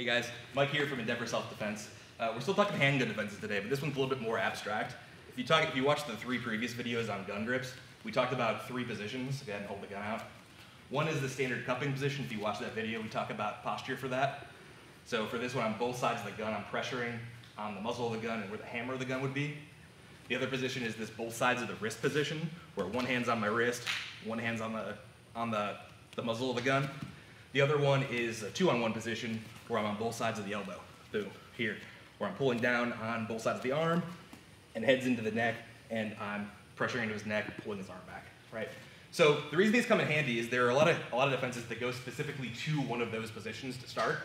Hey guys, Mike here from Endeavor Self-Defense. We're still talking handgun defenses today, but this one's a little bit more abstract. If you watch the 3 previous videos on gun grips, we talked about 3 positions. Go ahead and hold the gun out. One is the standard cupping position. If you watch that video, we talk about posture for that. So for this one, on both sides of the gun, I'm pressuring on the muzzle of the gun and where the hammer of the gun would be. The other position is this both sides of the wrist position, where one hand's on my wrist, one hand's on the muzzle of the gun. The other one is a 2-on-1 position, where I'm on both sides of the elbow. Boom, here, where I'm pulling down on both sides of the arm, and heads into the neck, and I'm pressuring into his neck, pulling his arm back, right? So the reason these come in handy is there are a lot of defenses that go specifically to one of those positions to start.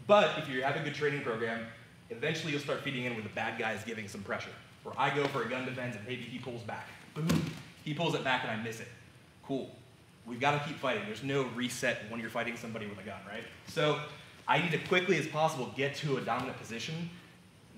But if you have a good training program, eventually you'll start feeding in where the bad guy is giving some pressure. Where I go for a gun defense and maybe he pulls back. Boom, he pulls it back and I miss it. Cool. We've got to keep fighting. There's no reset when you're fighting somebody with a gun, right? So I need to quickly as possible get to a dominant position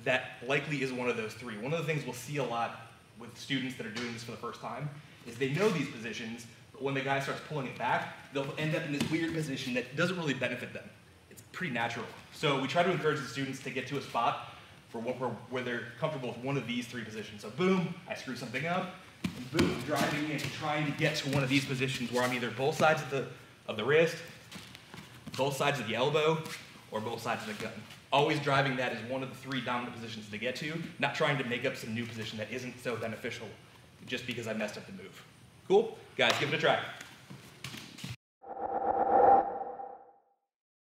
that likely is one of those 3. One of the things we'll see a lot with students that are doing this for the first time is they know these positions, but when the guy starts pulling it back, they'll end up in this weird position that doesn't really benefit them. It's pretty natural. So we try to encourage the students to get to a spot where they're comfortable with one of these 3 positions. So boom, I screw something up, and boom, driving in, trying to get to one of these positions where I'm either both sides of the wrist, both sides of the elbow, or both sides of the gun. Always driving that as one of the 3 dominant positions to get to, not trying to make up some new position that isn't so beneficial just because I messed up the move. Cool? Guys, give it a try.